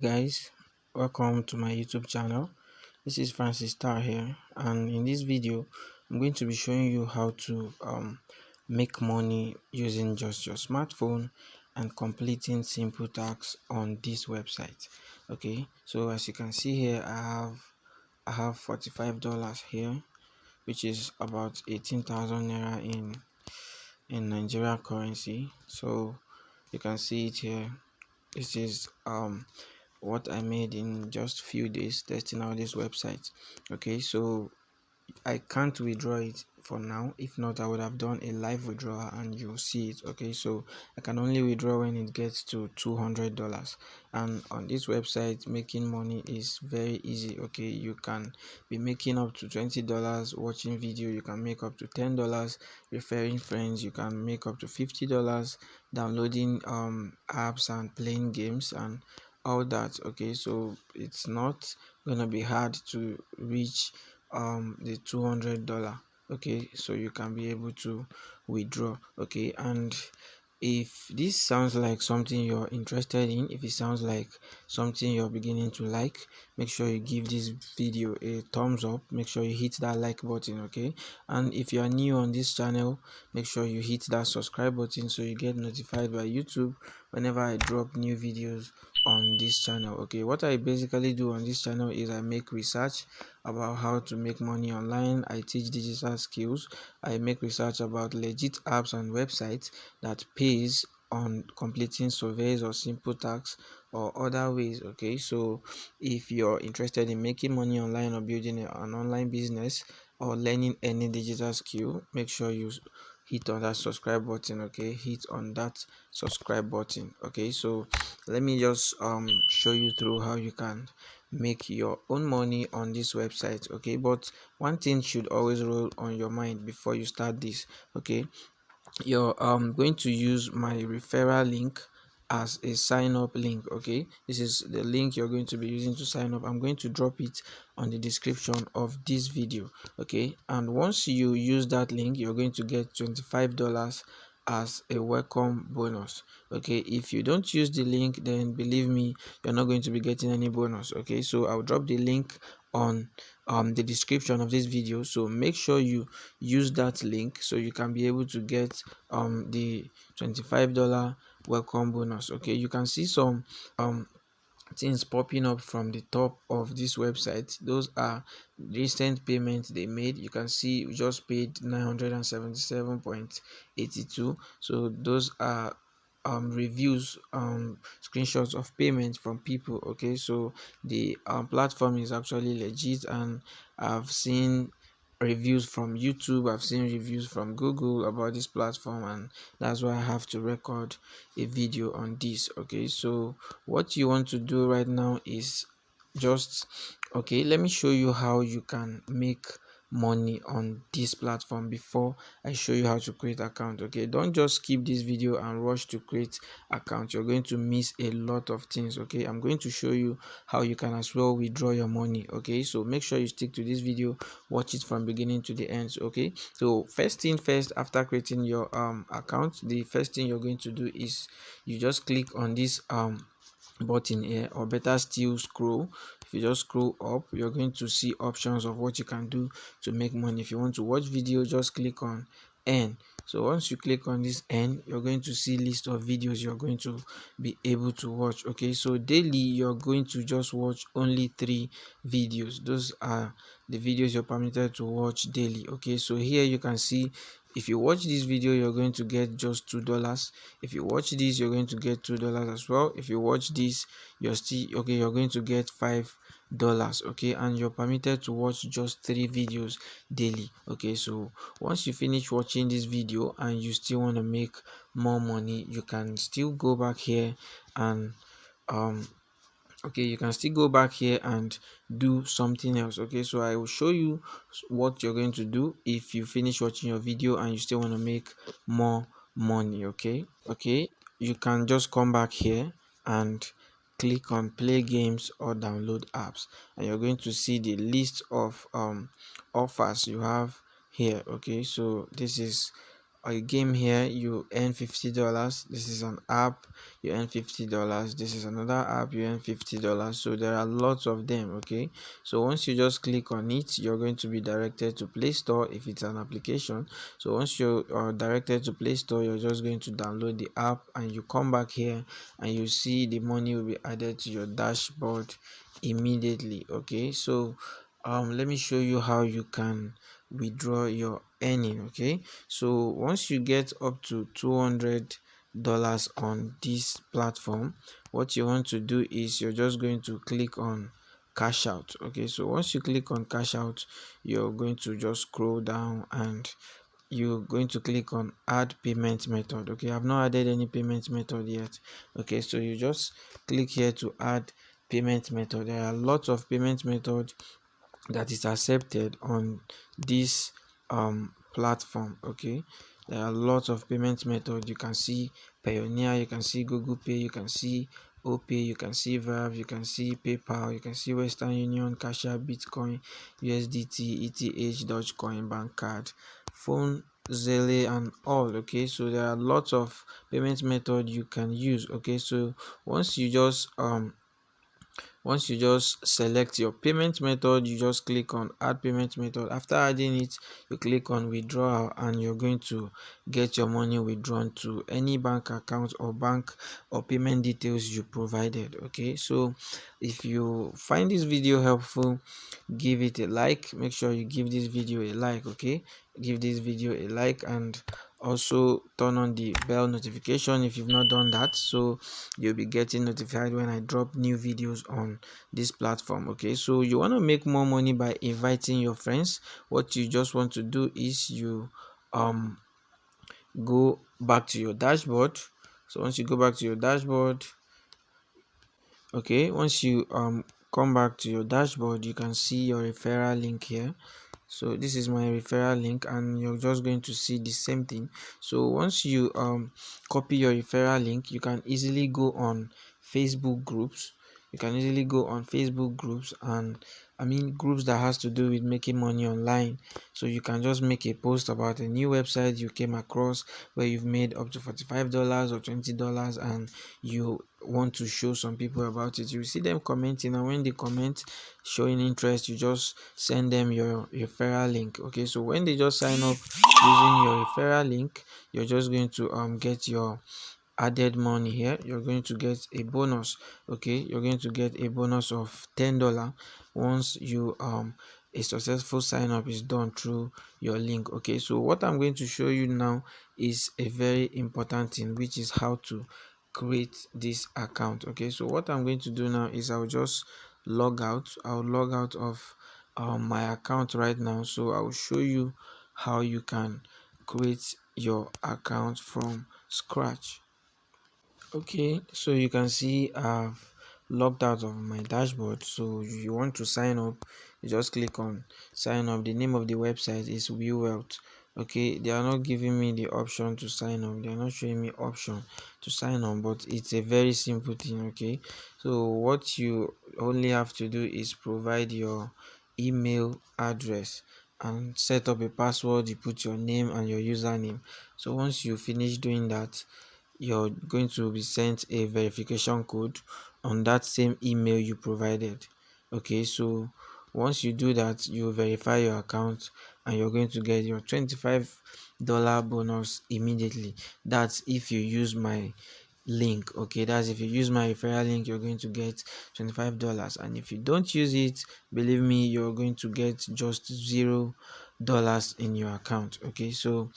Guys, welcome to my YouTube channel. This is Francis Star here, and in this video I'm going to be showing you how to make money using just your smartphone and completing simple tasks on this website. Okay, so as you can see here, I have $45 here, which is about 18,000 naira in Nigerian currency. So you can see it here. This is what I made in just few days testing out this website. Okay, so I can't withdraw it for now. If not, I would have done a live withdrawal and you'll see it. Okay, so I can only withdraw when it gets to $200, and on this website making money is very easy. Okay, you can be making up to $20 watching video, you can make up to $10 referring friends, you can make up to $50 downloading apps and playing games and all that. Okay, so it's not gonna be hard to reach the $200. Okay, so you can be able to withdraw. Okay, and if this sounds like something you're interested in, if it sounds like something you're beginning to like, make sure you give this video a thumbs up. Make sure you hit that like button. Okay, and if you are new on this channel, make sure you hit that subscribe button so you get notified by YouTube whenever I drop new videos on this channel. Okay, what I basically do on this channel is I make research about how to make money online. I teach digital skills. I make research about legit apps and websites that pays on completing surveys or simple tasks or other ways. Okay, so if you're interested in making money online or building an online business or learning any digital skill, make sure you hit on that subscribe button. Okay, hit on that subscribe button. Okay, so let me just show you through how you can make your own money on this website. Okay, but one thing should always roll on your mind before you start this. Okay, you're going to use my referral link as a sign up link. Okay, this is the link you're going to be using to sign up. I'm going to drop it on the description of this video. Okay, and once you use that link, you're going to get $25 as a welcome bonus. Okay, if you don't use the link, then believe me, you're not going to be getting any bonus. Okay, so I'll drop the link on the description of this video, so make sure you use that link so you can be able to get the $25 welcome bonus. Okay, you can see some things popping up from the top of this website. Those are recent payments they made. You can see we just paid 977.82. So those are reviews, screenshots of payment from people. Okay, so the platform is actually legit, and I've seen reviews from YouTube, I've seen reviews from Google about this platform, and that's why I have to record a video on this. Okay, so what you want to do right now is just, okay, let me show you how you can make money on this platform before I show you how to create account. Okay, don't just skip this video and rush to create account. You're going to miss a lot of things. Okay, I'm going to show you how you can as well withdraw your money. Okay, so make sure you stick to this video, watch it from beginning to the end. Okay, so first thing first, after creating your account, the first thing you're going to do is you just click on this button here, or better still scroll. If you just scroll up, you're going to see options of what you can do to make money. If you want to watch video, just click on earn. So once you click on this earn, you're going to see list of videos you're going to be able to watch. Okay, so daily you're going to just watch only 3 videos. Those are the videos you're permitted to watch daily. Okay, so here you can see, if you watch this video, you're going to get just $2. If you watch this, you're going to get $2 as well. If you watch this, you're still okay, you're going to get $5. Okay, and you're permitted to watch just 3 videos daily. Okay, so once you finish watching this video and you still want to make more money, you can still go back here and okay, you can still go back here and do something else. Okay, so I will show you what you're going to do if you finish watching your video and you still want to make more money. Okay, you can just come back here and click on play games or download apps, and you're going to see the list of offers you have here. Okay, so this is a game here, you earn $50. This is an app, you earn $50. This is another app, you earn $50. So there are lots of them. Okay, so once you just click on it, you're going to be directed to Play Store if it's an application. So once you are directed to Play Store, you're just going to download the app and you come back here and you see the money will be added to your dashboard immediately. Okay, so let me show you how you can withdraw your earning. Okay, so once you get up to $200 on this platform, what you want to do is you're just going to click on cash out. Okay, so once you click on cash out, you're going to just scroll down and you're going to click on add payment method. Okay, I've not added any payment method yet. Okay, so you just click here to add payment method. There are lots of payment method that is accepted on this platform. Okay, there are lots of payment method. You can see Payoneer, you can see Google Pay, you can see OPay, you can see 𝐊𝐑𝐎v, you can see PayPal, you can see Western Union, Cash App, Bitcoin, USDT, ETH, Dogecoin, bank card, phone, Zelle, and all. Okay, so there are lots of payment method you can use. Okay, so once you just select your payment method, you just click on add payment method. After adding it, you click on withdrawal and you're going to get your money withdrawn to any bank account or bank or payment details you provided. Okay, so if you find this video helpful, give it a like. Make sure you give this video a like. Okay, give this video a like and also turn on the bell notification if you've not done that, so you'll be getting notified when I drop new videos on this platform. Okay, so you want to make more money by inviting your friends. What you just want to do is you go back to your dashboard. So once you go back to your dashboard, okay, once you come back to your dashboard, you can see your referral link here. So this is my referral link and you're just going to see the same thing. So once you copy your referral link, you can easily go on Facebook groups. You can easily go on Facebook groups, and I mean groups that has to do with making money online. So you can just make a post about a new website you came across where you've made up to $45 or $20 and you want to show some people about it. You see them commenting, and when they comment showing interest, you just send them your referral link. Okay, so when they just sign up using your referral link, you're just going to get your added money here. You're going to get a bonus. Okay, you're going to get a bonus of $10 once you a successful sign up is done through your link. Okay, so what I'm going to show you now is a very important thing, which is how to create this account. Okay, so what I'm going to do now is I'll just log out. I'll log out of my account right now, so I'll show you how you can create your account from scratch. Okay, so you can see I've logged out of my dashboard. So if you want to sign up, you just click on sign up. The name of the website is wewealth. Okay, they are not giving me the option to sign up. They are not showing me option to sign up, but it's a very simple thing. Okay, so what you only have to do is provide your email address and set up a password. You put your name and your username. So once you finish doing that, you're going to be sent a verification code on that same email you provided. Okay, so once you do that, you verify your account and you're going to get your $25 bonus immediately. That's if you use my link. Okay, that's if you use my referral link, you're going to get $25, and if you don't use it, believe me, you're going to get just $0 in your account. Okay, so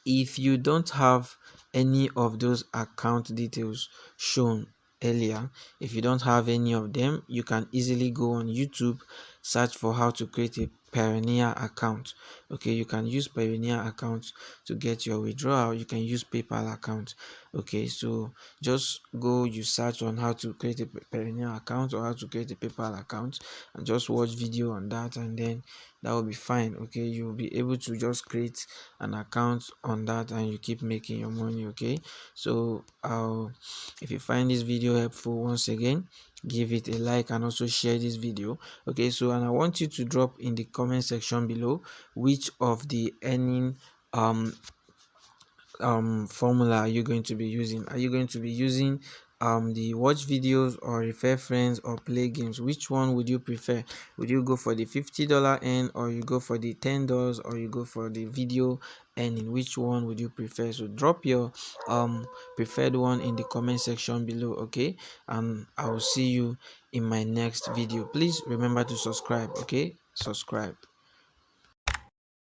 if you don't have any of those account details shown earlier, if you don't have any of them, you can easily go on YouTube, search for how to create a Payoneer account. Okay, you can use Payoneer account to get your withdrawal. You can use PayPal account. Okay, so just go, you search on how to create a Payoneer account or how to create a PayPal account and just watch video on that, and then that will be fine. Okay, you'll be able to just create an account on that and you keep making your money. Okay, so if you find this video helpful, once again, give it a like and also share this video. Okay, so and I want you to drop in the comment section below which of the earning formula are you going to be using? Are you going to be using the watch videos or refer friends or play games? Which one would you prefer? Would you go for the $50 earn, or you go for the $10, or you go for the video earning? Which one would you prefer? So drop your preferred one in the comment section below, okay? And I will see you in my next video. Please remember to subscribe, okay? Subscribe.